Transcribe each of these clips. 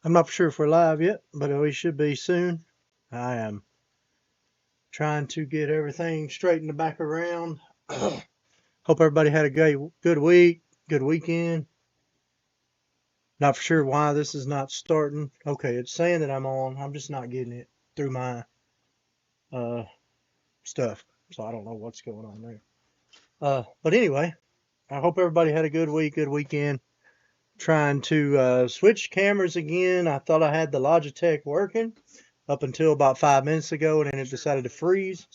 I'm not sure if we're live yet, but we should be soon. I am trying to get everything straightened back around. Hope everybody had a good week, good weekend. Not for sure why this is not starting. Okay, it's saying that I'm on. I'm just not getting it through my uh, stuff. So I don't know what's going on there. But anyway, I hope everybody had a good week, good weekend. Trying to switch cameras again. I thought I had the Logitech working up until about 5 minutes ago, and then it decided to freeze.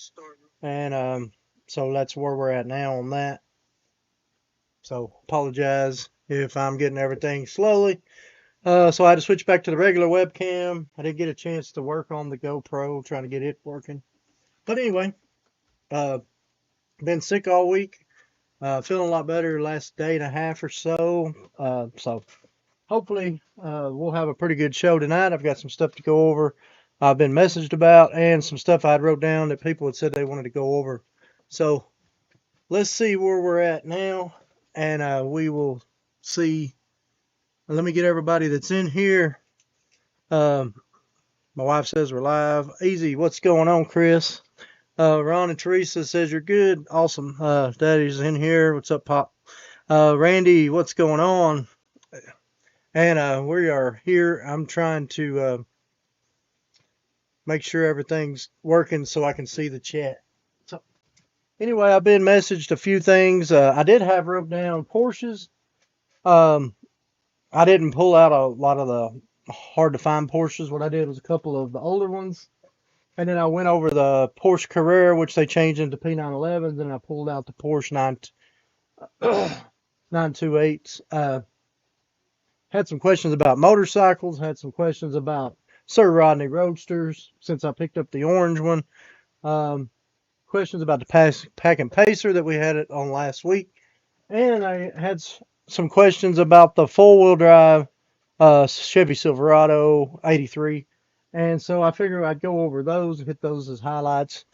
And so that's where we're at now on that. So apologize if I'm getting everything slowly. So I had to switch back to the regular webcam. I didn't get a chance to work on the GoPro, trying to get it working. But anyway, uh, been sick all week. Feeling a lot better last day and a half or so. So hopefully we'll have a pretty good show tonight. I've got some stuff to go over. I've been messaged about and some stuff I wrote down that people had said they wanted to go over. So let's see where we're at now, and we will see. Let me get everybody that's in here. Um, my wife says we're live. Easy, what's going on, Chris? Ron and Teresa says you're good. Awesome. Daddy's in here. What's up, Pop? Randy, what's going on? And we are here. I'm trying to make sure everything's working so I can see the chat. So anyway, I've been messaged a few things. I did have wrote down Porsches. Um, I didn't pull out a lot of the hard to find Porsches. What I did was a couple of the older ones. And then I went over the Porsche Carrera, which they changed into P911s, and I pulled out the Porsche 928s. Had some questions about motorcycles, had some questions about Sir Rodney Roadsters, since I picked up the orange one. Questions about the Pack and Pacer that we had it on last week. And I had some questions about the four-wheel drive Chevy Silverado 83. And so I figured I'd go over those, hit those as highlights.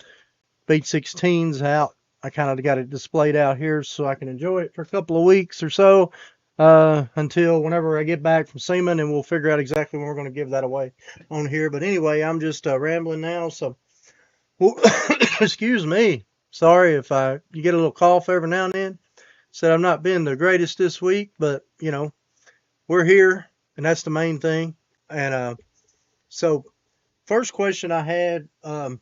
Beat 16s out. I kind of got it displayed out here so I can enjoy it for a couple of weeks or so until whenever I get back from Seaman, and we'll figure out exactly when we're going to give that away on here. But anyway, I'm just rambling now, so excuse me. Sorry if you get a little cough every now and then. Said I've not been the greatest this week, but we're here, and that's the main thing. And so first question I had, well,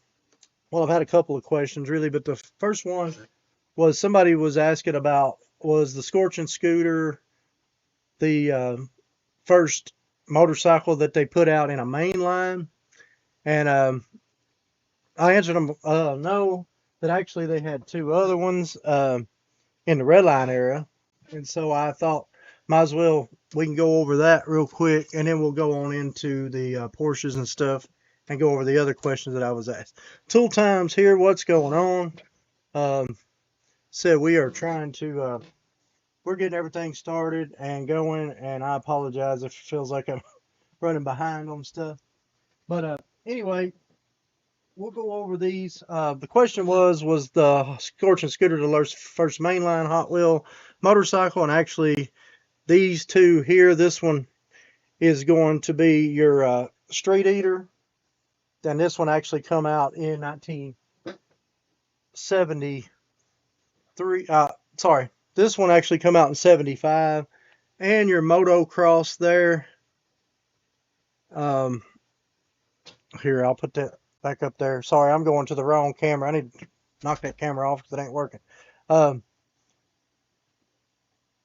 I've had a couple of questions really, but the first one was somebody was asking about, was the Scorching Scooter the first motorcycle that they put out in a main line? And I answered them no, that actually they had two other ones in the red line era. And so I thought might as well, we can go over that real quick, and then we'll go on into the Porsches and stuff and go over the other questions that I was asked. Tool Times here, what's going on? Said we are trying to, we're getting everything started and going, and I apologize if it feels like I'm running behind on stuff. But anyway, we'll go over these. The question was the Scorching Scooter the first mainline Hot Wheel motorcycle? And actually, these two here, this one is going to be your Street Eater. And this one actually come out in 1973. Sorry, this one actually come out in 75. And your motocross there. Here, I'll put that back up there. Sorry, I'm going to the wrong camera. I need to knock that camera off because it ain't working.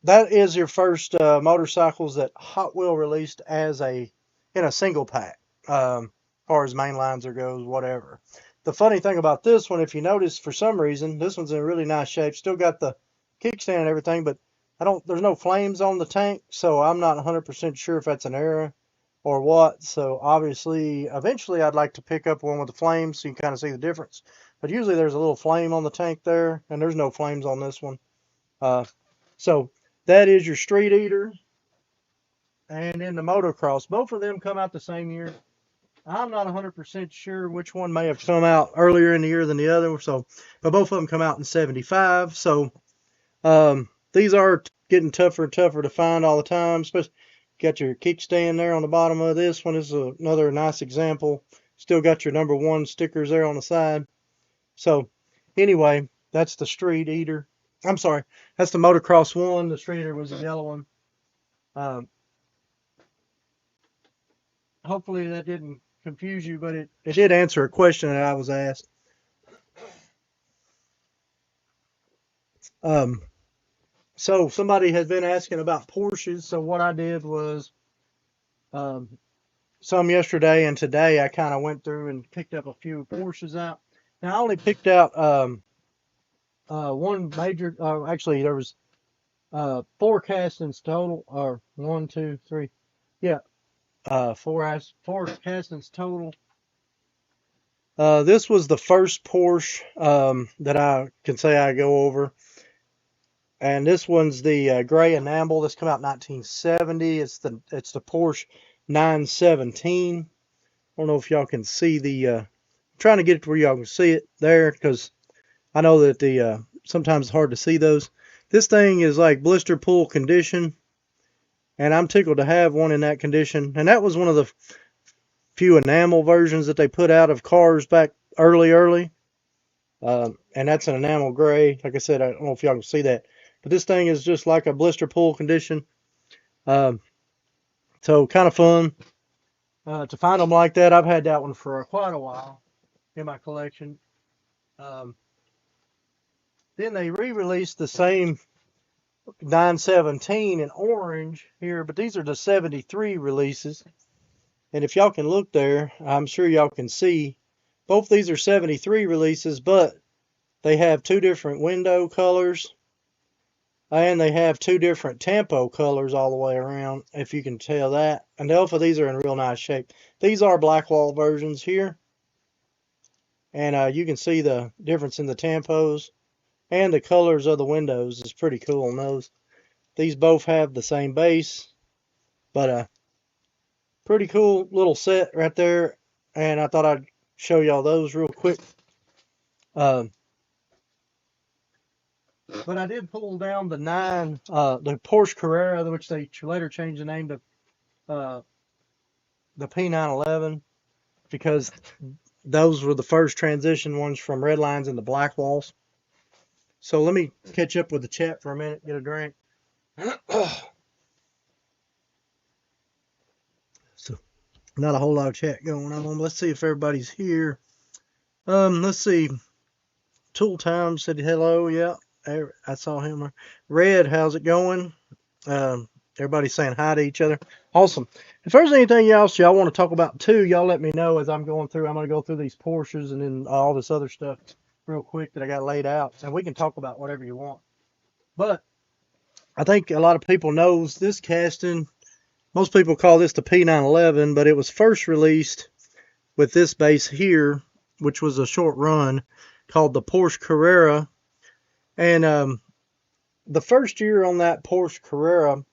That is your first motorcycles that Hot Wheel released as in a single pack, as far as main lines goes, whatever. The funny thing about this one, if you notice, for some reason, this one's in really nice shape. Still got the kickstand and everything, but there's no flames on the tank, so I'm not 100% sure if that's an error or what. So obviously, eventually I'd like to pick up one with the flames so you can kind of see the difference. But usually there's a little flame on the tank there, and there's no flames on this one. So that is your Street Eater. And then the motocross. Both of them come out the same year. I'm not 100% sure which one may have come out earlier in the year than the other. But both of them come out in 75. So these are getting tougher and tougher to find all the time. Especially got your kickstand there on the bottom of this one. This is another nice example. Still got your number 1 stickers there on the side. So anyway, that's the Street Eater. I'm sorry, that's the Motocross one. The Street Eater was the yellow one. Hopefully that didn't confuse you, but it did answer a question that I was asked. So somebody had been asking about Porsches. So what I did was some yesterday and today I kind of went through and picked up a few Porsches out. Now I only picked out one major. Actually, there was 4 castings total, or 1, 2, 3. Yeah, 4 castings total. This was the first Porsche that I can say I go over. And this one's the gray enamel. This come out in 1970. It's the Porsche 917. I don't know if y'all can see the. I'm trying to get it to where y'all can see it there, because I know that the sometimes it's hard to see those. This thing is like blister pool condition, and I'm tickled to have one in that condition. And that was one of the few enamel versions that they put out of cars back early. And that's an enamel gray. Like I said, I don't know if y'all can see that. But this thing is just like a blister pool condition. So kind of fun to find them like that. I've had that one for quite a while in my collection. Then they re-released the same 917 in orange here, but these are the 73 releases. And if y'all can look there, I'm sure y'all can see both these are 73 releases, but they have 2 different window colors. And they have 2 different tempo colors all the way around, if you can tell that. And both of these are in real nice shape. These are Blackwall versions here. And you can see the difference in the tempos. And the colors of the windows is pretty cool on those. These both have the same base. But pretty cool little set right there. And I thought I'd show y'all those real quick. But I did pull down the the Porsche Carrera, which they later changed the name to the P911, because those were the first transition ones from red lines into black walls. So let me catch up with the chat for a minute, get a drink. So not a whole lot of chat going on. Let's see if everybody's here. Let's see. Tool Time said hello. Yeah. I saw him. Red, how's it going? Everybody's saying hi to each other. Awesome. If there's anything else y'all want to talk about too, y'all let me know as I'm going through. I'm going to go through these Porsches and then all this other stuff real quick that I got laid out. And we can talk about whatever you want. But I think a lot of people knows this casting. Most people call this the P911, but it was first released with this base here, which was a short run, called the Porsche Carrera. And the first year on that Porsche Carrera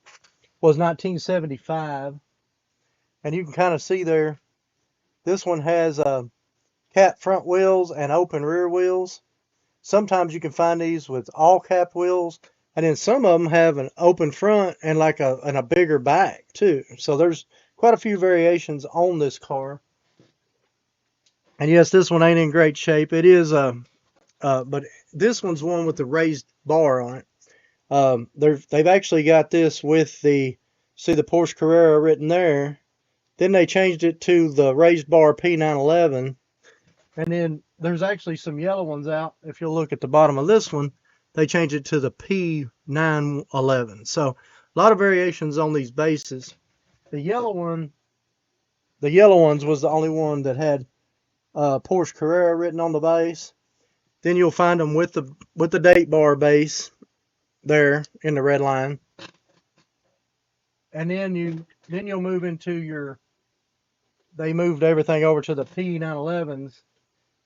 was 1975. And you can kind of see there, this one has cap front wheels and open rear wheels. Sometimes you can find these with all cap wheels. And then some of them have an open front and like a bigger back too. So there's quite a few variations on this car. And yes, this one ain't in great shape. It is but this one's one with the raised bar on it. They've actually got this with the Porsche Carrera written there. Then they changed it to the raised bar P911. And then there's actually some yellow ones out. If you'll look at the bottom of this one, they changed it to the P911. So a lot of variations on these bases. The yellow ones was the only one that had Porsche Carrera written on the base. Then you'll find them with the date bar base there in the red line. And then you'll move into they moved everything over to the P911s.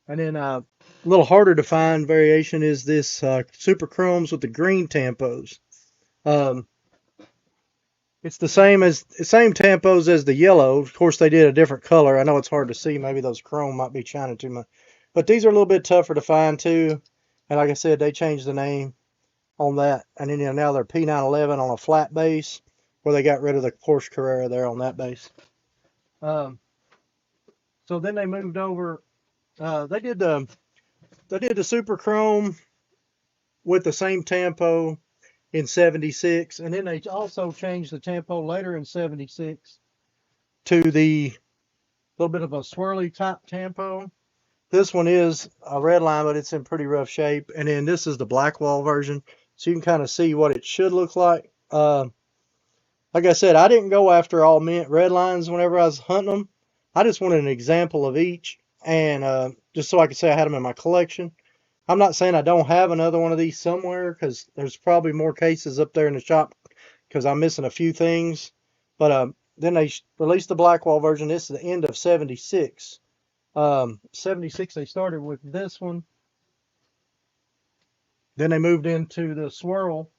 And then a little harder to find variation is this Super Chromes with the green tampos. It's the same tampos as the yellow. Of course, they did a different color. I know it's hard to see. Maybe those chrome might be shining too much. But these are a little bit tougher to find too. And like I said, they changed the name on that. And then now they're P911 on a flat base, where they got rid of the Porsche Carrera there on that base. So then they moved over. They did the Super Chrome with the same tempo in '76, and then they also changed the tempo later in '76 to the little bit of a swirly type tempo. This one is a red line, but it's in pretty rough shape. And then this is the Blackwall version, so you can kind of see what it should look like. Like I said, I didn't go after all mint red lines whenever I was hunting them. I just wanted an example of each, and just so I could say I had them in my collection. I'm not saying I don't have another one of these somewhere, because there's probably more cases up there in the shop because I'm missing a few things. But then they released the Blackwall version. This is the end of '76. '76 they started with this one. Then they moved into the swirl.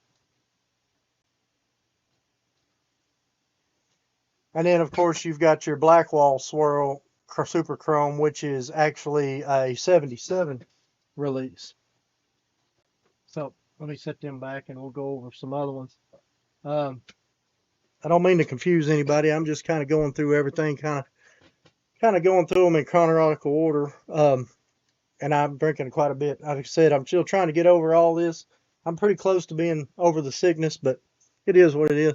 And then, of course, you've got your Blackwall swirl Super Chrome, which is actually a '77 release. So let me set them back and we'll go over some other ones. I don't mean to confuse anybody. I'm just kind of going through everything, kind of going through them in chronological order. And I'm drinking quite a bit. Like I said, I'm still trying to get over all this. I'm pretty close to being over the sickness, but it is what it is.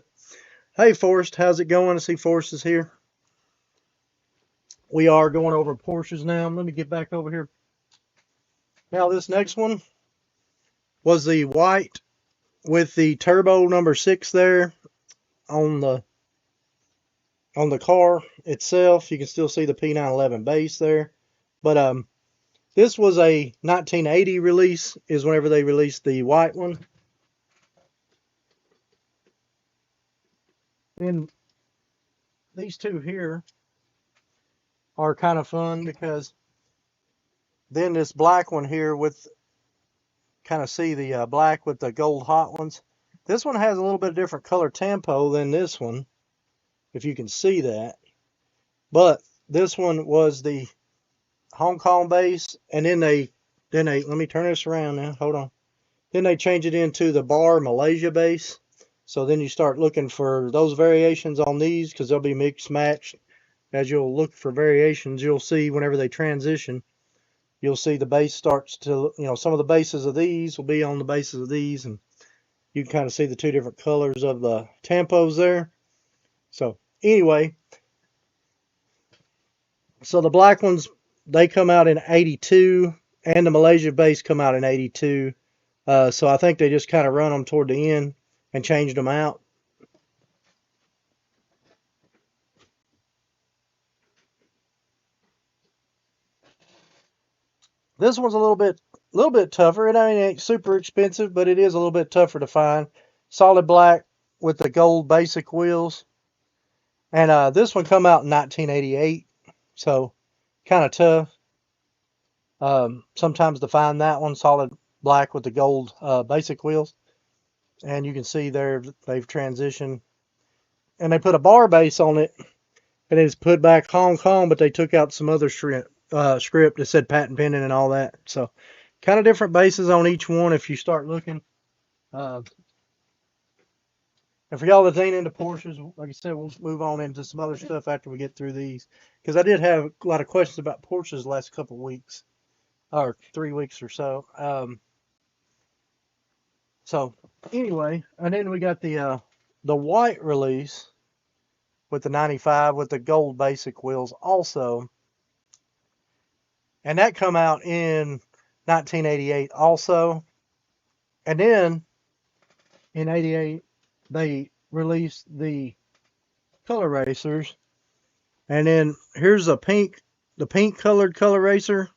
Hey, Forrest, how's it going? I see Forrest is here. We are going over Porsches now. Let me get back over here. Now, this next one was the white with the turbo number 6 there on the car itself. You can still see the P911 base there. But this was a 1980 release, is whenever they released the white one. And these two here are kind of fun because then this black one here with, kind of see the black with the gold hot ones. This one has a little bit different color tempo than this one, if you can see that. But this one was the Hong Kong base, and then they let me turn this around now, hold on. Then they change it into the Bar Malaysia base. So then you start looking for those variations on these, because they'll be mixed matched. As you'll look for variations, you'll see whenever they transition, you'll see the base starts to, some of the bases of these will be on the bases of these, and you can kind of see the two different colors of the tempos there. So anyway, so the black ones, they come out in '82, and the Malaysia base come out in '82. So I think they just kind of run them toward the end and changed them out. This one's a little bit tougher. It ain't super expensive, but it is a little bit tougher to find. Solid black with the gold basic wheels. And this one come out in 1988, so kind of tough. Sometimes to find that one, solid black with the gold basic wheels. And you can see there they've transitioned, and they put a bar base on it, and it's put back Hong Kong, but they took out some other script that said patent pending and all that. So kind of different bases on each one if you start looking. And for y'all that ain't into Porsches, like I said, we'll move on into some other stuff after we get through these, because I did have a lot of questions about Porsches the last couple of weeks, or 3 weeks or so. So anyway, and then we got the white release with the 95 with the gold basic wheels also, and that come out in 1988 also. And then in '88 they released the color racers, and then here's the pink colored color racer.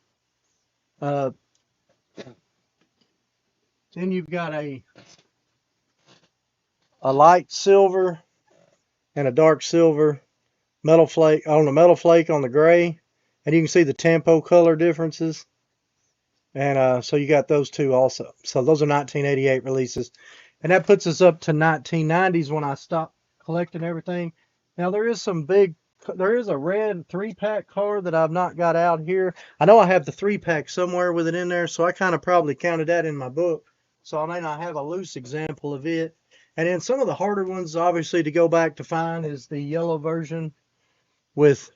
Then you've got a light silver and a dark silver metal flake on the gray, and you can see the tempo color differences. And so you got those two also. So those are 1988 releases, and that puts us up to 1990s when I stopped collecting everything. Now there is a red 3-pack car that I've not got out here. I know I have the 3-pack somewhere with it in there, so I kind of probably counted that in my book. So I may not have a loose example of it. And then some of the harder ones, obviously, to go back to find is the yellow version with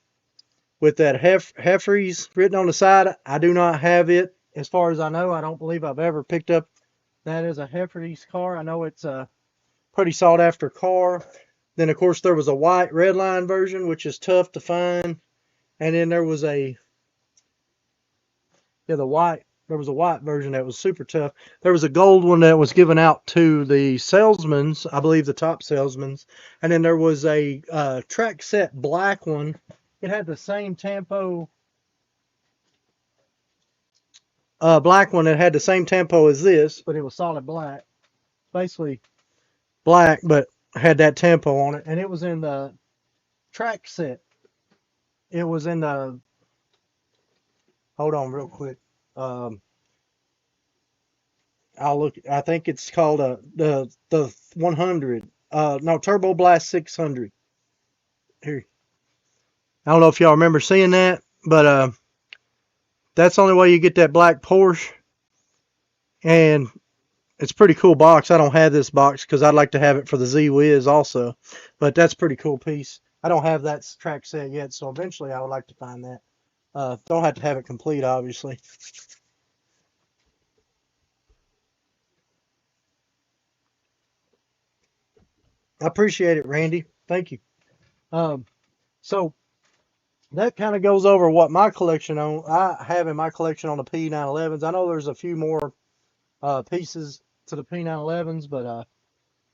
that Jeffries written on the side. I do not have it. As far as I know, I don't believe I've ever picked up that as a Jeffries car. I know it's a pretty sought after car. Then, of course, there was a white red line version, which is tough to find. And then there was a there was a white version that was super tough. There was a gold one that was given out to the salesmen, I believe the top salesmen. And then there was a track set black one. It had the same tempo. Black one that had the same tempo as this, but it was solid black. Basically black, but had that tempo on it. And it was in the track set. It was in the, hold on real quick. I'll look. I think it's called the 100. No, Turbo Blast 600. Here. I don't know if y'all remember seeing that, but that's the only way you get that black Porsche. And it's a pretty cool box. I don't have this box because I'd like to have it for the Z-Wiz also. But that's a pretty cool piece. I don't have that track set yet, so eventually I would like to find that. Don't have to have it complete, obviously. I appreciate it, Randy. Thank you. So that kind of goes over what my collection I have in my collection on the P911s. I know there's a few more pieces to the P911s, but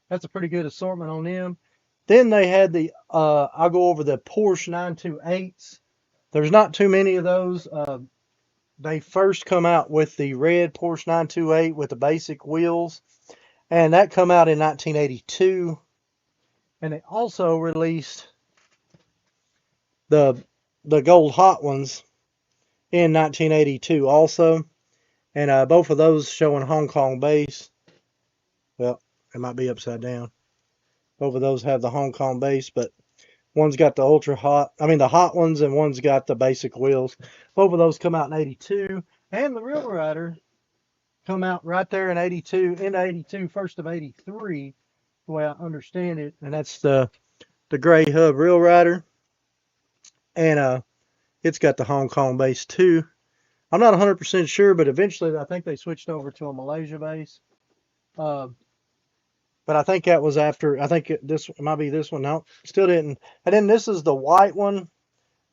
that's a pretty good assortment on them. Then they had the I'll go over the Porsche 928s. There's not too many of those. They first come out with the red Porsche 928 with the basic wheels, and that come out in 1982. And they also released the gold hot ones in 1982 also. And both of those showing Hong Kong base. Well, it might be upside down. Both of those have the Hong Kong base, but one's got the ultra hot, the hot ones, and one's got the basic wheels. Both of those come out in 82. And the Real Rider come out right there in 82, in 82, first of 83, the way I understand it. And that's the gray hub Real Rider. And it's got the Hong Kong base too. I'm not 100% sure, but eventually I think they switched over to a Malaysia base. But I think that was after, I think this might be this one. No, still didn't. And then this is the white one.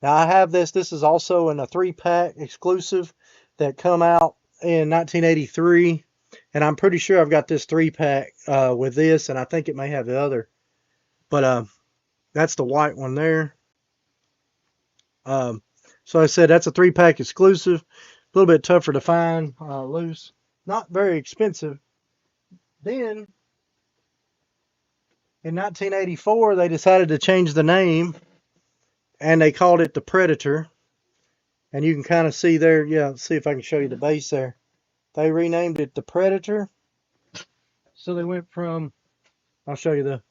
Now I have this. This is also in a 3-pack exclusive that come out in 1983. And I'm pretty sure I've got this 3-pack with this, and I think it may have the other. But that's the white one there. So I said that's a 3-pack exclusive. A little bit tougher to find loose. Not very expensive. Then in 1984, they decided to change the name, and they called it the Predator. And you can kind of see there, yeah, see if I can show you the base there. They renamed it the Predator. So they went from, I'll show you the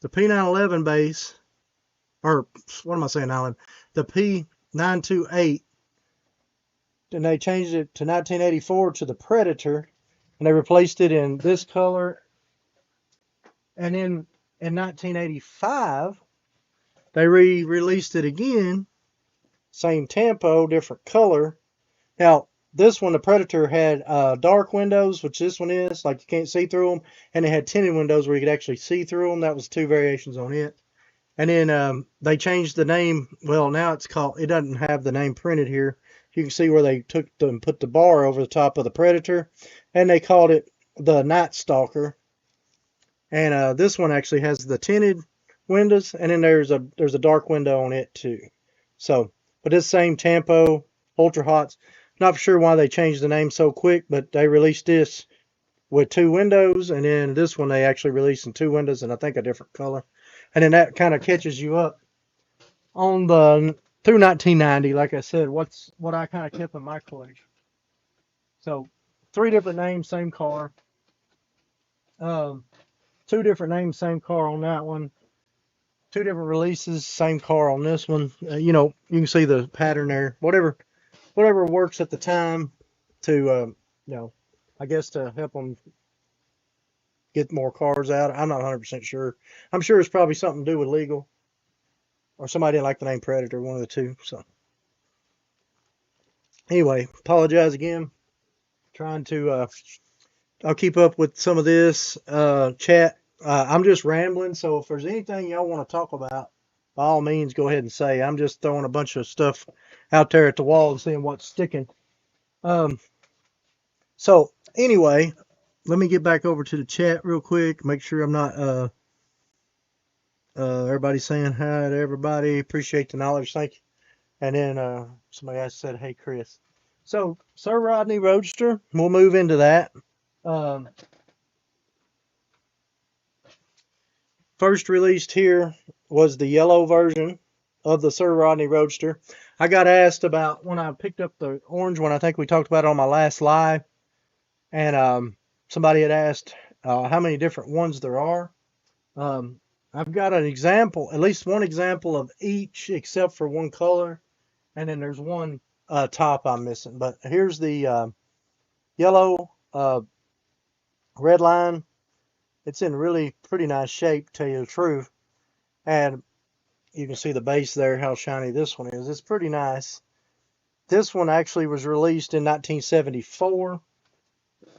P911 base, or what am I saying, Alan? The P928. Then they changed it to 1984 to the Predator, and they replaced it in this color. And then in 1985, they re-released it again, same tempo, different color. Now, this one, the Predator, had dark windows, which this one is, like you can't see through them, and it had tinted windows where you could actually see through them. That was 2 variations on it. And then they changed the name. Well, now it's called, it doesn't have the name printed here. You can see where they took and put the bar over the top of the Predator, and they called it the Night Stalker. And this one actually has the tinted windows, and then there's a dark window on it too. So, but it's same tempo, ultra hots. Not sure why they changed the name so quick, but they released this with 2 windows, and then this one they actually released in 2 windows, and I think a different color. And then that kind of catches you up on the through 1990. Like I said, what I kind of kept in my collection. So 3 different names, same car. 2 different names, same car on that one. 2 different releases, same car on this one. You can see the pattern there. Whatever works at the time to, I guess to help them get more cars out. I'm not 100% sure. I'm sure it's probably something to do with legal, or somebody didn't like the name Predator, one of the two. So anyway, apologize again. Trying to I'll keep up with some of this chat. I'm just rambling, so if there's anything y'all want to talk about, by all means, go ahead and say. I'm just throwing a bunch of stuff out there at the wall and seeing what's sticking. So anyway, let me get back over to the chat real quick. Make sure I'm not everybody saying hi to everybody. Appreciate the knowledge, thank you. And then somebody else said, "Hey, Chris." So Sir Rodney Roadster, we'll move into that. First released here was the yellow version of the Sir Rodney Roadster. I got asked about when I picked up the orange one. I think we talked about it on my last live, and somebody had asked how many different ones there are. I've got an example, at least one example of each except for one color, and then there's one top I'm missing. But here's the yellow red line. It's in really pretty nice shape, to tell you the truth. And you can see the base there, how shiny this one is. It's pretty nice. This one actually was released in 1974.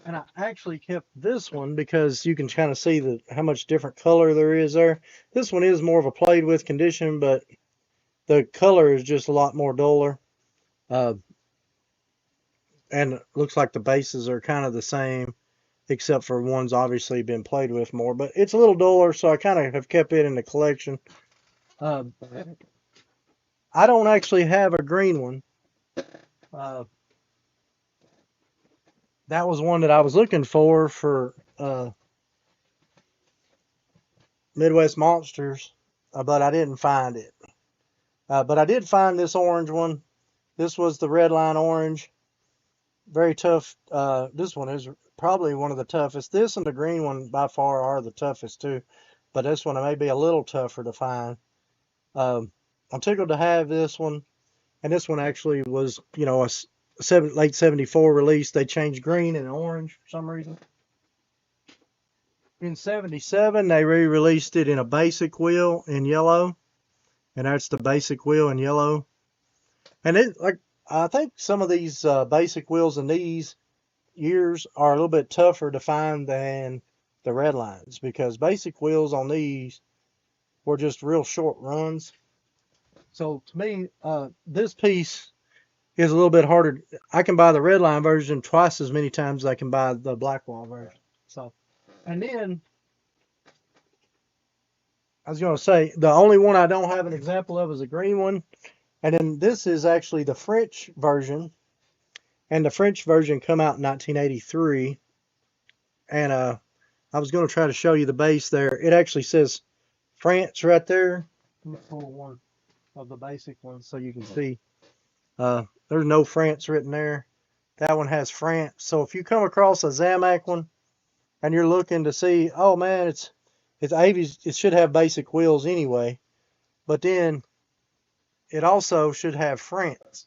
And I actually kept this one because you can kind of see how much different color there is there. This one is more of a played with condition, but the color is just a lot more duller. And it looks like the bases are kind of the same, except for one's obviously been played with more. But it's a little duller, so I kind of have kept it in the collection. I don't actually have a green one. That was one that I was looking for Midwest Monsters, but I didn't find it. But I did find this orange one. This was the red line orange. Very tough. This one is probably one of the toughest. This and the green one by far are the toughest too. But this one may be a little tougher to find. I'm tickled to have this one. And this one actually was, you know, a late 74 release. They changed green and orange for some reason. In 77, they re-released it in a basic wheel in yellow. And that's the basic wheel in yellow. And I think some of these basic wheels in these years are a little bit tougher to find than the red lines, because basic wheels on these were just real short runs. So to me, this piece is a little bit harder. I can buy the red line version twice as many times as I can buy the black wall version. So, and then I was going to say the only one I don't have an example of is a green one. And then this is actually the French version. And the French version come out in 1983. And I was going to try to show you the base there. It actually says France right there. Let me pull one of the basic ones so you can see. There's no France written there. That one has France. So if you come across a Zamac one and you're looking to see, oh man, it's Avies, it should have basic wheels anyway. But then it also should have France.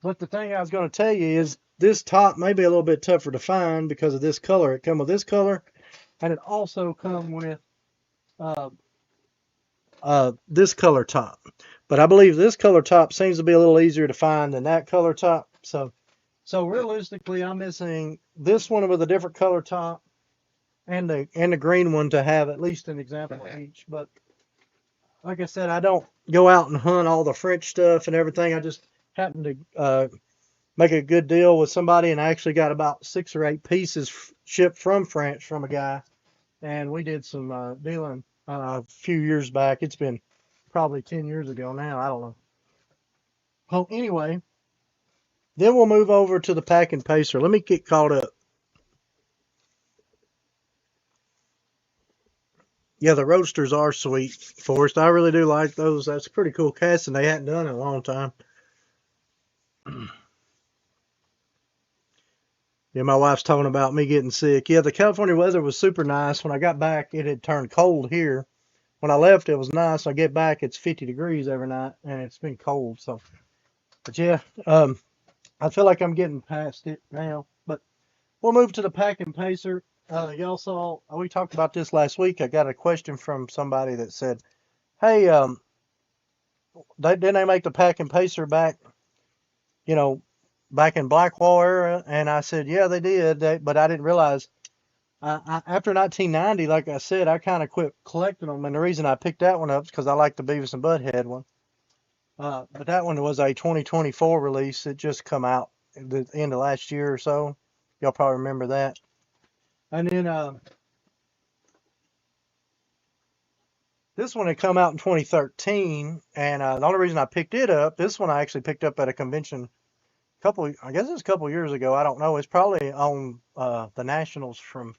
But the thing I was going to tell you is this top may be a little bit tougher to find because of this color. It comes with this color, and it also comes with this color top. But I believe this color top seems to be a little easier to find than that color top. So realistically, I'm missing this one with a different color top and the green one to have at least an example of each. But like I said, I don't go out and hunt all the French stuff and everything. I just happen to make a good deal with somebody, and I actually got about 6 or 8 pieces shipped from France from a guy, and we did some dealing a few years back. It's been probably 10 years ago now. I don't know. Well, anyway, then we'll move over to the Pack and Pacer. Let me get caught up. Yeah, the Roadsters are sweet, Forrest. I really do like those. That's a pretty cool casting. They hadn't done it in a long time. Yeah, my wife's talking about me getting sick. Yeah, the California weather was super nice. When I got back, it had turned cold here. When I left, it was nice. I get back, it's 50 degrees every night, and it's been cold. So, but yeah, I feel like I'm getting past it now. But we'll move to the Pack and Pacer. Y'all saw, we talked about this last week. I got a question from somebody that said, hey, didn't they make the pack and pacer back, you know, back in Blackwall era? And I said, yeah, they did. But I didn't realize, after 1990, like I said, I kind of quit collecting them. And the reason I picked that one up is because I like the Beavis and Butthead one. But that one was a 2024 release. It just come out at the end of last year or so. Y'all probably remember that. And then this one had come out in 2013, and the only reason I picked it up, this one I actually picked up at a convention I guess it's a couple years ago. I don't know. It's probably on the Nationals from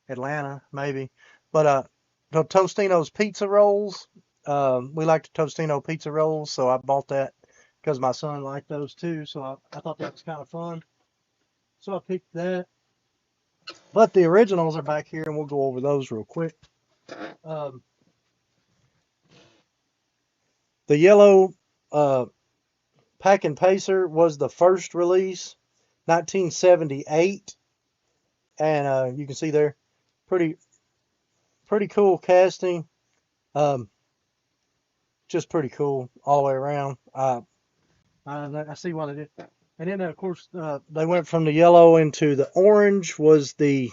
Atlanta, maybe. But the Tostino's pizza rolls. We like the Tostino pizza rolls, so I bought that because my son liked those too. So I thought that was kind of fun. So I picked that. But the originals are back here, and we'll go over those real quick. Um, the yellow Pack and Pacer was the first release, 1978, and you can see there, pretty cool casting. Just pretty cool all the way around. I see why they did. And then of course they went from the yellow into the orange. Was the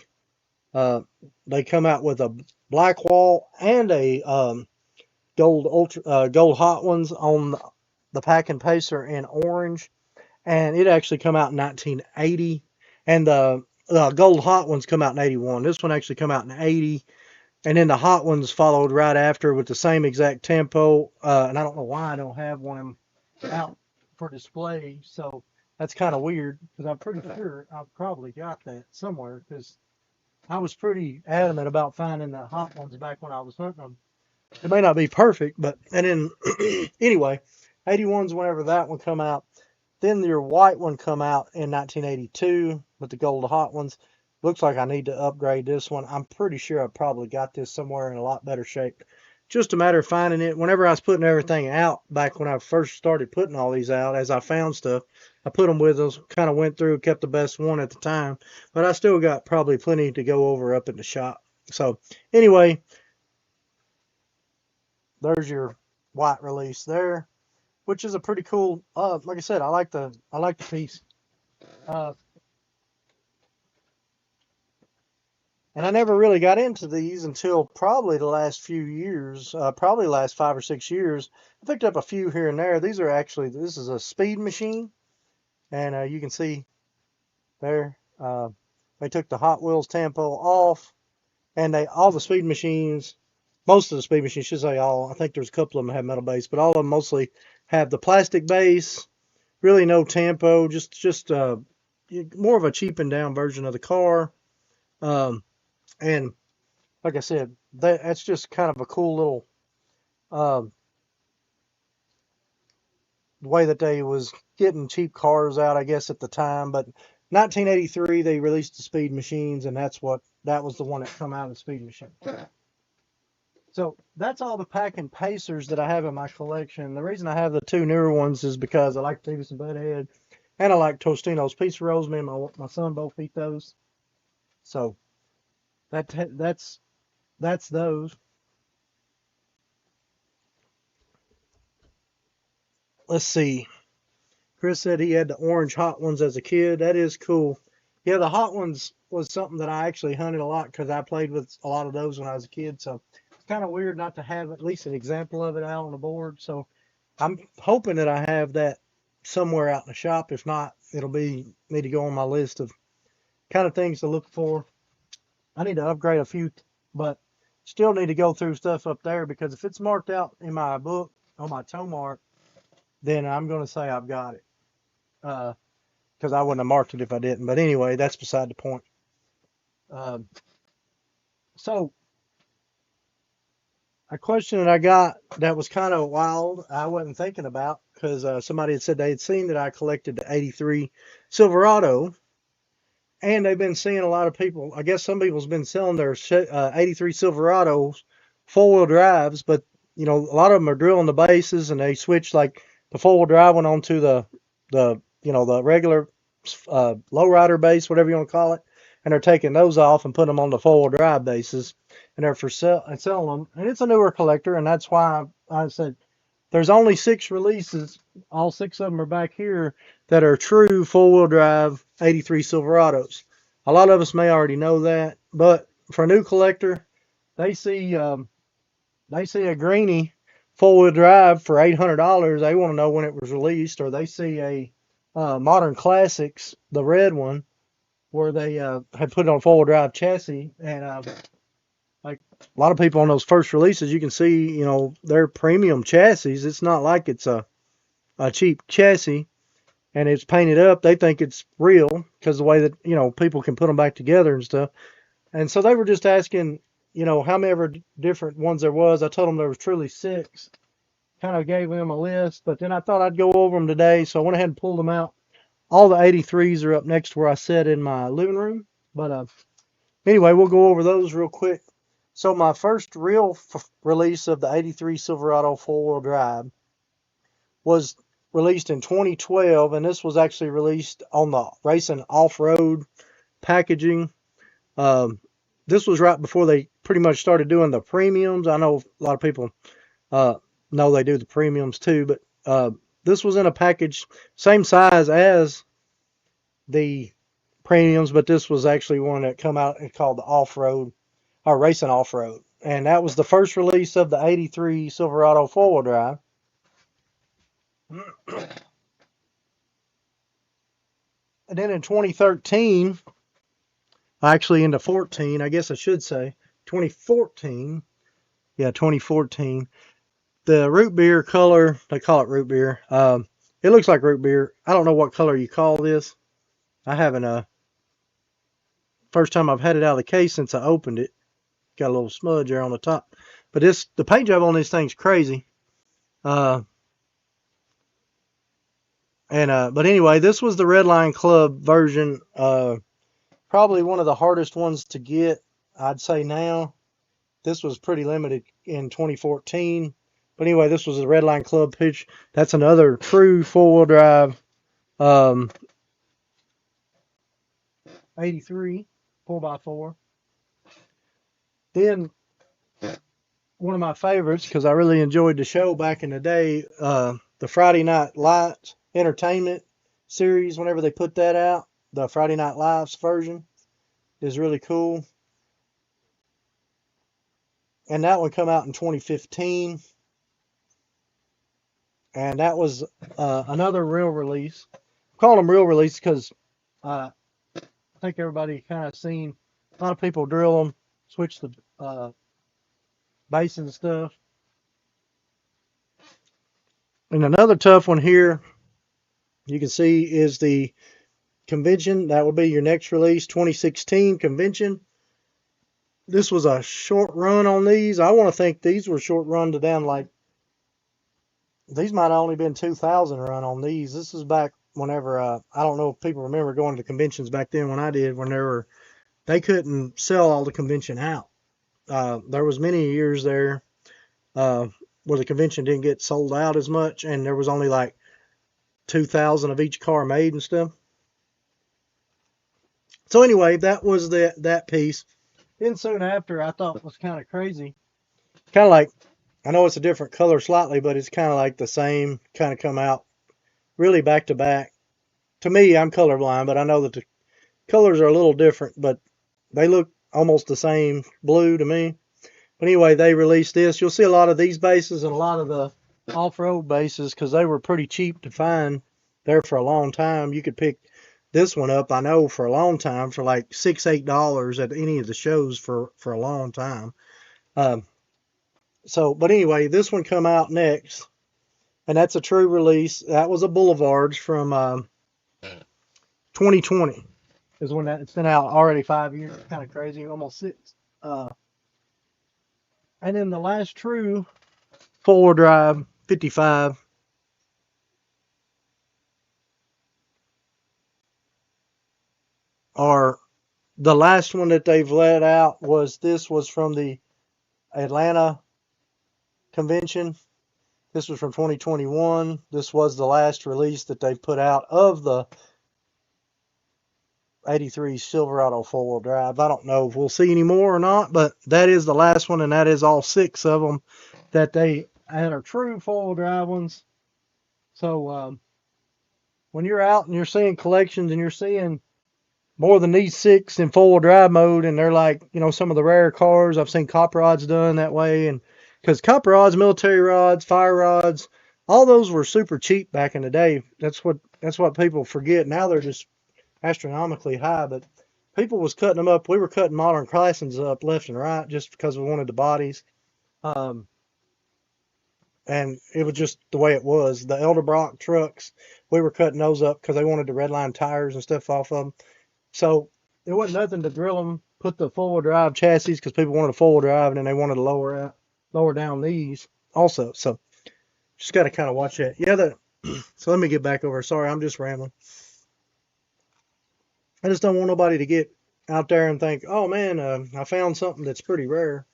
they come out with a black wall and a gold hot ones on the Pack and Pacer in orange, and it actually come out in 1980, and the gold hot ones come out in 81. This one actually come out in 80, and then the hot ones followed right after with the same exact tempo. And I don't know why I don't have one out for display, so that's kind of weird because I'm pretty sure I've probably got that somewhere because I was pretty adamant about finding the hot ones back when I was hunting them. It may not be perfect, but and then anyway, 81's whenever that one come out. Then your white one come out in 1982 with the gold hot ones. Looks like I need to upgrade this one. I'm pretty sure I probably got this somewhere in a lot better shape. Just a matter of finding it. Whenever I was putting everything out back when I first started putting all these out, as I found stuff, I put them with those, kind of went through, kept the best one at the time. But I still got probably plenty to go over up in the shop. So anyway, there's your white release there, which is a pretty cool. Like I said, I like the piece. Uh, and I never really got into these until probably the last few years, probably the last 5 or 6 years. I picked up a few here and there. These are actually, this is a speed machine, and you can see there, they took the Hot Wheels tempo off, and all the speed machines, most of the speed machines, should say all, I think there's a couple of them that have metal base, but all of them mostly have the plastic base, really no tempo, just more of a cheapened down version of the car. And like I said, that's just kind of a cool little um, way that they was getting cheap cars out, I guess, at the time. But 1983, they released the speed machines, and that was the one that come out of the speed machine. So that's all the Pack and Pacers that I have in my collection. The reason I have the two newer ones is because I like Beavis and Butthead, and I like Tostino's pizza rolls. Me and my son both eat those. So that's those. Let's see. Chris said he had the orange hot ones as a kid. That is cool. Yeah, the hot ones was something that I actually hunted a lot because I played with a lot of those when I was a kid. So it's kind of weird not to have at least an example of it out on the board. So I'm hoping that I have that somewhere out in the shop. If not, it'll need to go on my list of kind of things to look for. I need to upgrade a few, but still need to go through stuff up there because if it's marked out in my book on my toe mark, then I'm going to say I've got it. Because I wouldn't have marked it if I didn't. But anyway, that's beside the point. So a question that I got that was kind of wild, I wasn't thinking about because somebody had said they had seen that I collected the 83 Silverado. And they've been seeing a lot of people, I guess some people's been selling their 83 Silverados four-wheel drives, but a lot of them are drilling the bases and they switch like the four-wheel drive one onto the regular lowrider base, whatever you want to call it. and they're taking those off and putting them on the four-wheel drive bases, and they're for sale and selling them. And it's a newer collector, and that's why I said there's only 6 releases. All 6 of them are back here that are true four-wheel drive 83 Silverados. A lot of us may already know that, but for a new collector, they see a greenie four-wheel drive for $800. They want to know when it was released, or they see a Modern Classics, the red one, where they had put it on four-wheel drive chassis, and like a lot of people on those first releases, you can see, you know, they're premium chassis. It's not like it's a cheap chassis, and it's painted up. They think it's real because the way that, you know, people can put them back together and stuff. And so they were just asking, you know, how many different ones there was. I told them there was truly 6. Kind of gave them a list, but then I thought I'd go over them today, so I went ahead and pulled them out. All the 83s are up next to where I sit in my living room. But anyway, we'll go over those real quick. So my first real release of the 83 Silverado four-wheel drive was released in 2012, and this was actually released on the Racing Off-Road packaging. This was right before they pretty much started doing the premiums. I know a lot of people know they do the premiums too, but this was in a package same size as the premiums, but this was actually one that come out and called the Off-Road, or Racing Off-Road. And that was the first release of the 83 Silverado four-wheel drive. And then in 2013, actually into 14, I guess I should say, 2014, yeah, 2014, the root beer color, they call it root beer. It looks like root beer. I don't know what color you call this. I haven't, first time I've had it out of the case since I opened it. Got a little smudge there on the top. But the paint job on this thing's crazy. But anyway, this was the Redline Club version. Probably one of the hardest ones to get, I'd say now. This was pretty limited in 2014. But anyway, this was the Redline Club pitch. That's another true four-wheel drive 83 4x4. Then one of my favorites, because I really enjoyed the show back in the day, the Friday Night Lights Entertainment series, whenever they put that out, the Friday Night Lights version is really cool. And that one come out in 2015. And that was another real release. I'm calling them real release because I think everybody kind of seen a lot of people drill them, switch the base and stuff. And another tough one here, you can see, is the Convention. That will be your next release, 2016 Convention. This was a short run on these. I want to think these were short run to down, like, these might have only been 2,000 run on these. This is back whenever, I don't know if people remember going to conventions back then when I did, when they couldn't sell all the convention out. There was many years there where the convention didn't get sold out as much, and there was only like 2,000 of each car made and stuff. So anyway, that was that piece. Then soon after, I thought was kind of crazy. Kind of like, I know it's a different color slightly, but it's kind of like the same, kind of come out really back to back. To me, I'm colorblind, but I know that the colors are a little different, but they look almost the same blue to me. But anyway, they released this. You'll see a lot of these bases and a lot of the off-road bases because they were pretty cheap to find there for a long time. You could pick this one up, I know, for a long time for like $6, $8 at any of the shows for a long time. But anyway, this one come out next, and that's a true release. That was a Boulevards from 2020 is when it's been out already 5 years. Kind of crazy, almost 6. And then the last true four-wheel drive 55 or the last one that they've let out was from the Atlanta convention. This was from 2021. This was the last release that they've put out of the '83 Silverado 4-wheel drive. I don't know if we'll see any more or not, but that is the last one, and that is all 6 of them that they had are true 4-wheel drive ones. So when you're out and you're seeing collections and you're seeing more than these 6 in 4-wheel drive mode, and they're like, you know, some of the rare cars. I've seen cop rods done that way, and because cop rods, military rods, fire rods, all those were super cheap back in the day. That's what people forget. Now they're just astronomically high, but people was cutting them up. We were cutting modern Classons up left and right just because we wanted the bodies. Um, and it was just the way it was. The Elderbrock trucks, we were cutting those up because they wanted the red line tires and stuff off of them. So it wasn't nothing to drill them, put the 4-wheel drive chassis because people wanted a 4-wheel drive, and then they wanted to lower down these also. So just got to kind of watch that. Yeah, so let me get back over. Sorry, I'm just rambling. I just don't want nobody to get out there and think, oh man, I found something that's pretty rare,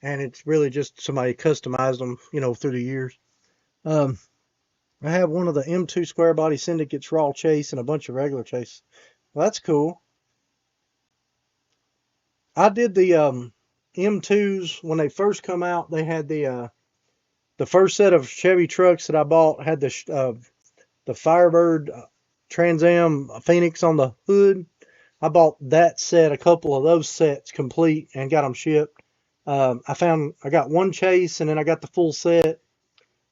and it's really just somebody customized them, you know, through the years. I have one of the M2 square body syndicates raw chase and a bunch of regular chase. Well, that's cool. I did the M2s when they first come out. They had the first set of Chevy trucks that I bought had the Firebird Trans Am Phoenix on the hood. I bought that set, a couple of those sets complete, and got them shipped. I got one chase, and then I got the full set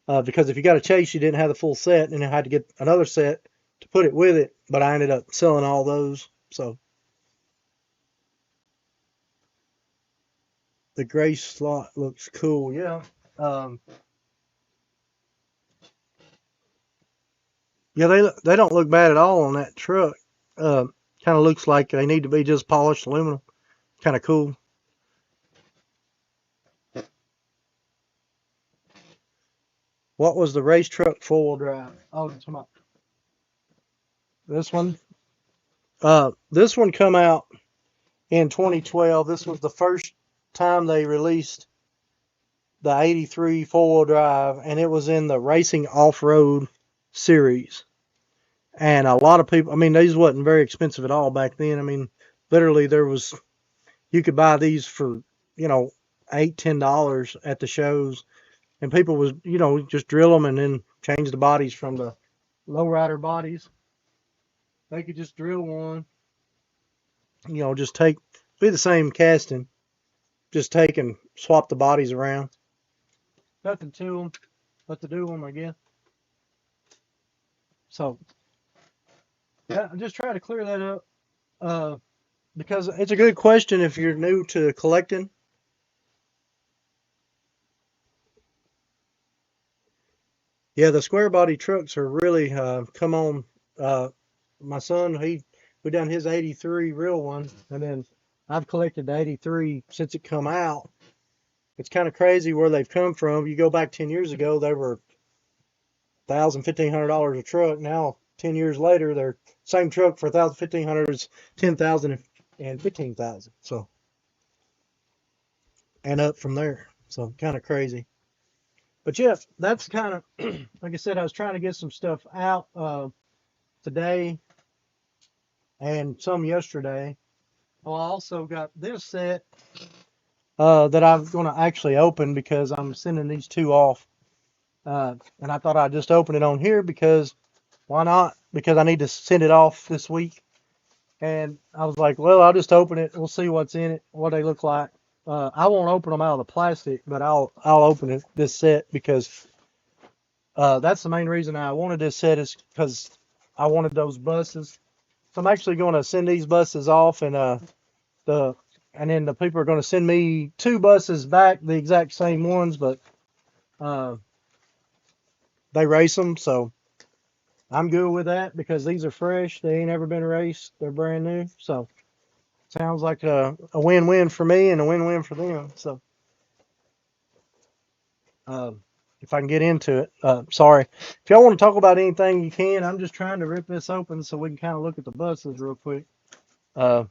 because if you got a chase, you didn't have the full set, and I had to get another set to put it with it. But I ended up selling all those. So the gray slot looks cool. Yeah. Yeah, they don't look bad at all on that truck. Kind of looks like they need to be just polished aluminum. Kind of cool. What was the race truck 4-wheel drive? Oh, come on. This one. This one come out in 2012. This was the first time they released the '83 4-wheel drive, and it was in the racing off-road series. And a lot of people, I mean, these wasn't very expensive at all back then. I mean, literally you could buy these for, you know, $8, $10 at the shows, and people was, you know, just drill them and then change the bodies from the lowrider bodies. They could just drill one, you know, be the same casting, just take and swap the bodies around. Nothing to them, but to do them, I guess. So, yeah, I'm just trying to clear that up because it's a good question if you're new to collecting. Yeah, the square body trucks are really come on. My son, we done his '83 real one, and then I've collected the '83 since it come out. It's kind of crazy where they've come from. You go back 10 years ago, they were $1,000, $1,500 a truck. Now 10 years later, they're same truck for $1,000, $1,500 is $10,000 and $15,000. So and up from there. So kind of crazy. But yeah, that's kind of like I said. I was trying to get some stuff out today and some yesterday. Well, I also got this set that I'm going to actually open because I'm sending these 2 off. And I thought I'd just open it on here because why not? Because I need to send it off this week. And I was like, well, I'll just open it. We'll see what's in it, what they look like. I won't open them out of the plastic, but I'll open this set because that's the main reason I wanted this set is because I wanted those buses. So I'm actually going to send these buses off, and then the people are going to send me 2 buses back, the exact same ones, but they race them, so I'm good with that because these are fresh. They ain't ever been raced. They're brand new, so sounds like a win-win for me and a win-win for them. So if I can get into it, sorry. If y'all want to talk about anything, you can. I'm just trying to rip this open so we can kind of look at the buses real quick. Well,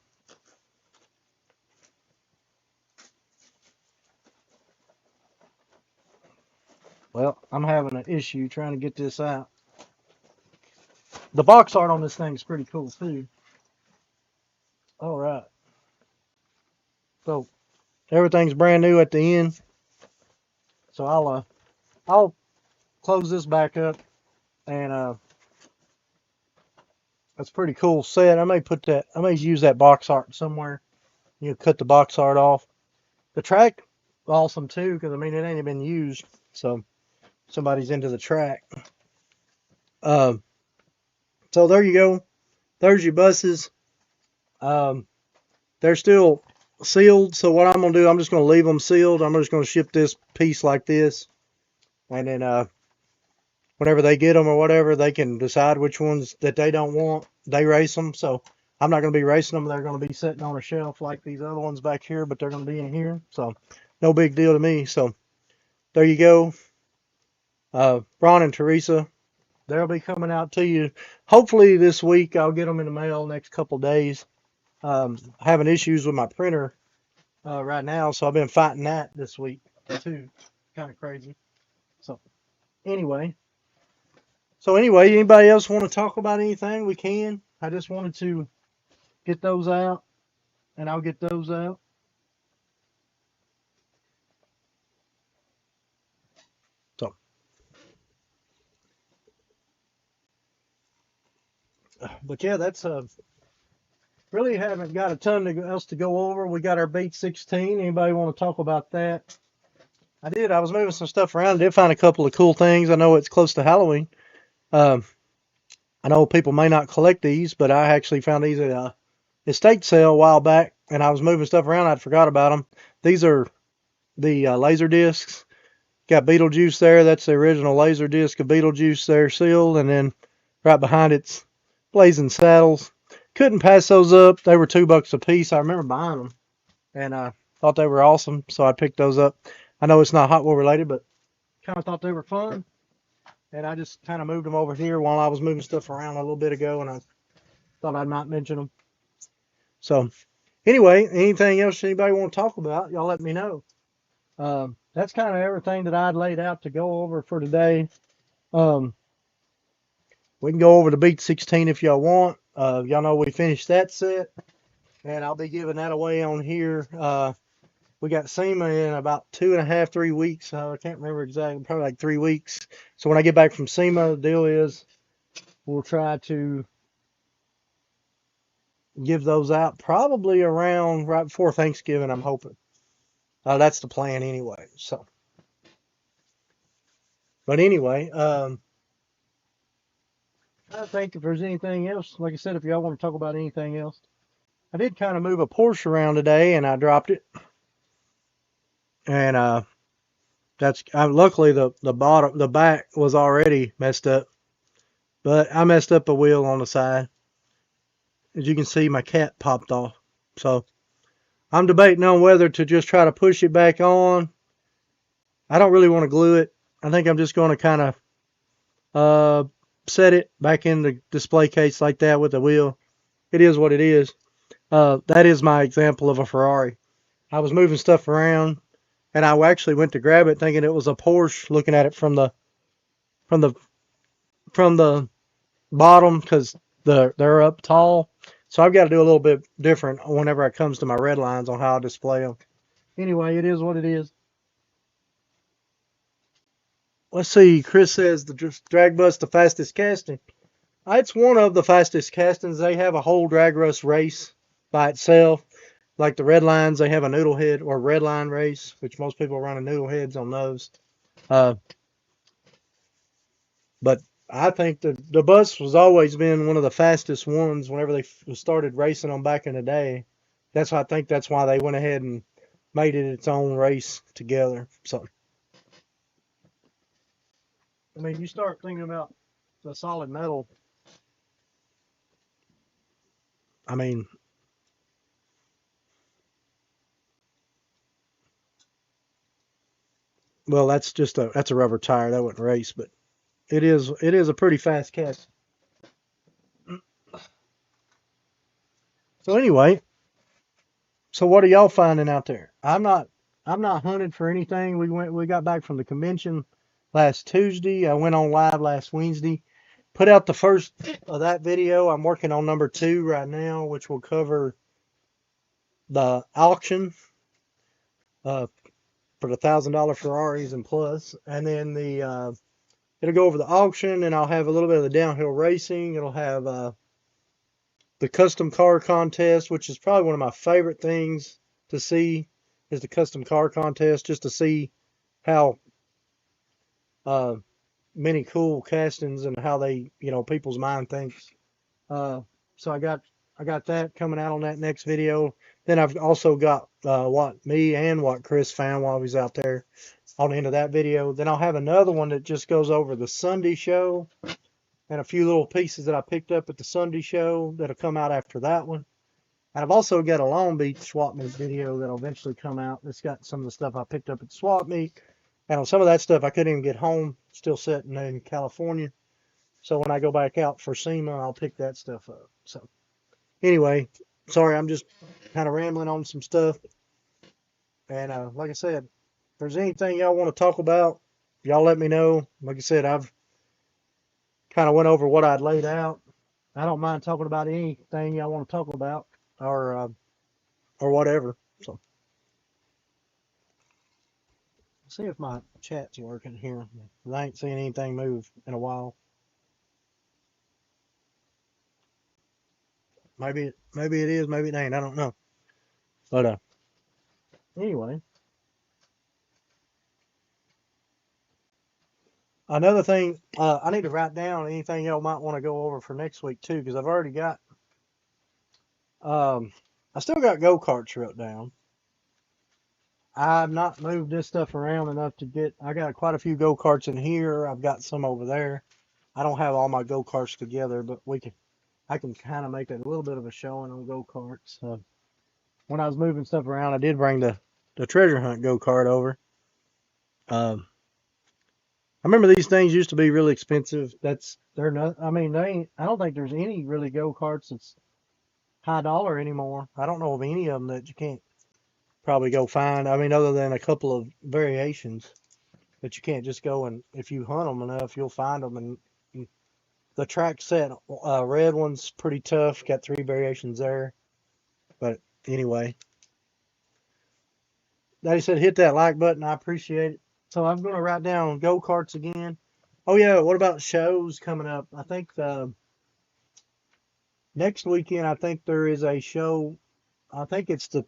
I'm having an issue trying to get this out. The box art on this thing is pretty cool too. All right. So everything's brand new at the end. So I'll close this back up, and that's a pretty cool set. I may use that box art somewhere. You know, cut the box art off. The track, awesome too, because I mean it ain't been used, so somebody's into the track. Um, so there you go. There's your buses. Um, they're still sealed. So what I'm gonna do, I'm just gonna leave them sealed. I'm just gonna ship this piece like this, and then whenever they get them or whatever, they can decide which ones that they don't want. They race them. So I'm not gonna be racing them. They're gonna be sitting on a shelf like these other ones back here, but they're gonna be in here. So no big deal to me. So there you go. Ron and Teresa, they'll be coming out to you. Hopefully this week. I'll get them in the mail next couple days. Having issues with my printer right now, so I've been fighting that this week too. Kind of crazy. So anyway, anybody else want to talk about anything? We can. I just wanted to get those out, and I'll get those out. So, but yeah, that's really haven't got a ton else to go over. We got our Beat 16. Anybody want to talk about that? I did. I was moving some stuff around. I did find a couple of cool things. I know it's close to Halloween. Um, I know people may not collect these, but I actually found these at a estate sale a while back, and I was moving stuff around. I'd forgot about them. These are the laser discs. Got Beetlejuice there. That's the original laser disc of Beetlejuice there sealed, and then right behind it's Blazing Saddles. Couldn't pass those up. They were $2 a piece. I remember buying them, and I thought they were awesome, so I picked those up. I know it's not Hot Wheel related, but kind of thought they were fun, and I just kind of moved them over here while I was moving stuff around a little bit ago, and I thought I might mention them. So anyway, anything else anybody want to talk about, y'all let me know. That's kind of everything that I'd laid out to go over for today. Um, we can go over the Beat 16 if y'all want. Y'all know we finished that set, and I'll be giving that away on here. We got SEMA in about 2.5, 3 weeks. I can't remember exactly, probably like 3 weeks. So when I get back from SEMA, the deal is we'll try to give those out probably around right before Thanksgiving, I'm hoping. That's the plan anyway. So, but anyway, I think if there's anything else, like I said, if y'all want to talk about anything else, I did kind of move a Porsche around today, and I dropped it. And that's luckily the back was already messed up, but I messed up a wheel on the side. As you can see, my cap popped off. So I'm debating on whether to just try to push it back on. I don't really want to glue it. I think I'm just going to kind of set it back in the display case like that with the wheel. It is what it is. That is my example of a Ferrari. I was moving stuff around, and I actually went to grab it thinking it was a Porsche, looking at it from the from the from the bottom because they're up tall. So I've got to do a little bit different whenever it comes to my red lines on how I display them. Anyway, it is what it is. Let's see. Chris says the drag bus the fastest casting. It's one of the fastest castings. They have a whole drag race race by itself. Like the red lines, they have a noodle head or red line race, which most people run a noodle heads on those. Uh, but I think the bus has always been one of the fastest ones whenever they started racing them back in the day. I think that's why they went ahead and made it its own race together. So, I mean, you start thinking about the solid metal. I mean, well, that's a rubber tire. That wouldn't race, but it is a pretty fast cast. So anyway, so what are y'all finding out there? I'm not hunted for anything. We got back from the convention last Tuesday. I went on live last Wednesday. Put out the first of that video. I'm working on number 2 right now, which will cover the auction for the $1,000 Ferraris and plus, and then the it'll go over the auction, and I'll have a little bit of the downhill racing. It'll have the custom car contest, which is probably one of my favorite things to see, is the custom car contest, just to see how uh, many cool castings and how they, people's mind thinks. So I got that coming out on that next video. Then I've also got what Chris found while he was out there on the end of that video. Then I'll have another one that just goes over the Sunday show and a few little pieces that I picked up at the Sunday show that'll come out after that one. And I've also got a Long Beach swap meet video that'll eventually come out. It's got some of the stuff I picked up at the swap meet. And on some of that stuff I couldn't even get home, still sitting in California. So when I go back out for SEMA, I'll pick that stuff up. So anyway, sorry, I'm just kind of rambling on some stuff. And like I said, if there's anything y'all want to talk about, y'all let me know. Like I said, I've kind of went over what I'd laid out. I don't mind talking about anything y'all want to talk about or whatever. So let's see if my chat's working here. I ain't seen anything move in a while. Maybe it is, maybe it ain't. I don't know. But anyway, another thing, I need to write down anything y'all might want to go over for next week too, because I've already got. I still got go-karts wrote down. I've not moved this stuff around enough to get. I got quite a few go-karts in here. I've got some over there. I don't have all my go-karts together, but I can kind of make a little bit of a showing on go-karts. When I was moving stuff around, I did bring the treasure hunt go-kart over. I remember these things used to be really expensive. They're not. I mean, I don't think there's any really go-karts that's high dollar anymore. I don't know of any of them that you can't probably go find. I mean, other than a couple of variations that you can't just go, and if you hunt them enough, you'll find them. And the track set red one's pretty tough. Got 3 variations there. But anyway, they said hit that like button. I appreciate it. So I'm going to write down go-karts again. Oh yeah, what about shows coming up? I think next weekend, I think there is a show. I think it's the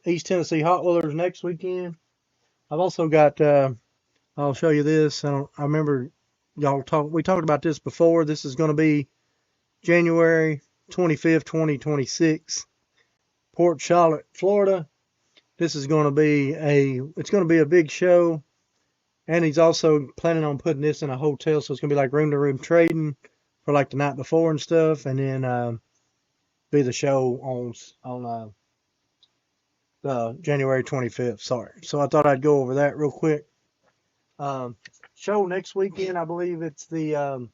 East Tennessee Hot Wheelers next weekend. I've also got. I'll show you this. I remember we talked about this before. This is going to be January 25th, 2026, Port Charlotte, Florida. This is going to be a big show, and he's also planning on putting this in a hotel, so it's going to be like room to room trading for like the night before and stuff, and then be the show on the January 25th. Sorry. So I thought I'd go over that real quick. Show next weekend, I believe it's the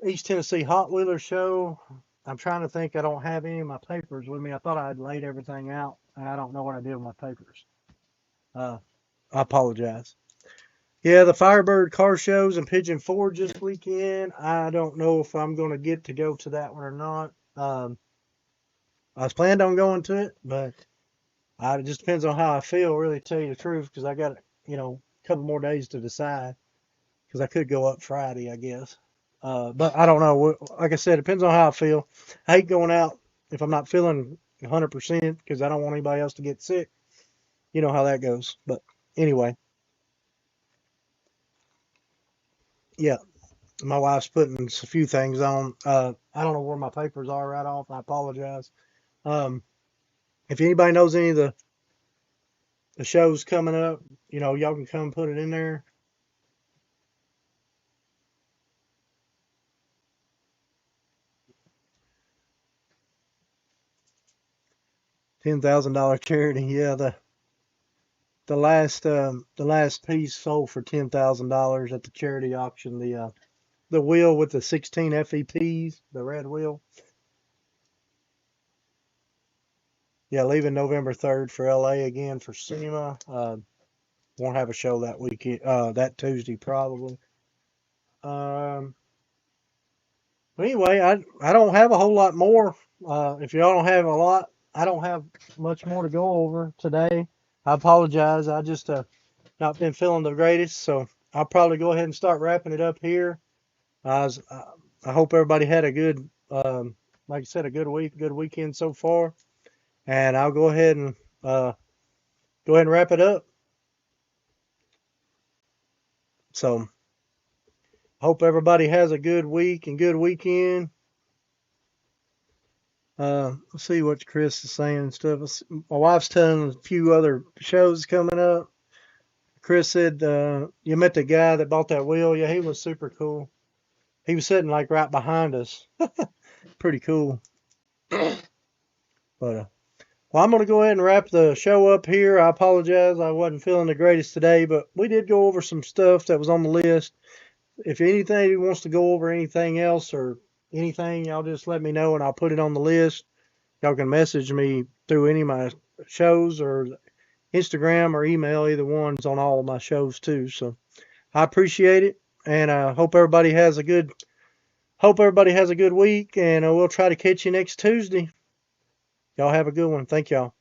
East Tennessee Hot Wheeler show. I'm trying to think. I don't have any of my papers with me. I thought I had laid everything out. I don't know what I did with my papers. I apologize. Yeah, the Firebird car shows in Pigeon Forge this weekend. I don't know if I'm going to get to go to that one or not. I was planned on going to it, but it just depends on how I feel, really, to tell you the truth, because I got, a couple more days to decide, because I could go up Friday, I guess. But I don't know. Like I said, it depends on how I feel. I hate going out if I'm not feeling 100% because I don't want anybody else to get sick. You know how that goes. But anyway, yeah, my wife's putting a few things on. I don't know where my papers are right off. I apologize. If anybody knows any of the shows coming up, y'all can come put it in there. $10,000 charity. Yeah, the last piece sold for $10,000 at the charity auction. The wheel with the 16 FEPs, the red wheel. Yeah, leaving November 3rd for LA again for SEMA. Won't have a show that weekend, that Tuesday probably. But anyway, I don't have a whole lot more If y'all don't have a lot, I don't have much more to go over today. I apologize. I just not been feeling the greatest, so I'll probably go ahead and start wrapping it up here. I hope everybody had a good, like I said, a good week, good weekend so far. And I'll go ahead and wrap it up. So hope everybody has a good week and good weekend. Let's see what Chris is saying and stuff. My wife's telling a few other shows coming up. Chris said, you met the guy that bought that wheel. Yeah, he was super cool. He was sitting like right behind us. Pretty cool. But well, I'm going to go ahead and wrap the show up here. I apologize. I wasn't feeling the greatest today, but we did go over some stuff that was on the list. If anything wants to go over anything else or anything, y'all just let me know and I'll put it on the list. Y'all can message me through any of my shows or Instagram or email. Either one's on all of my shows too. So I appreciate it, and I hope everybody has a good week, and we'll try to catch you next Tuesday. Y'all have a good one. Thank y'all.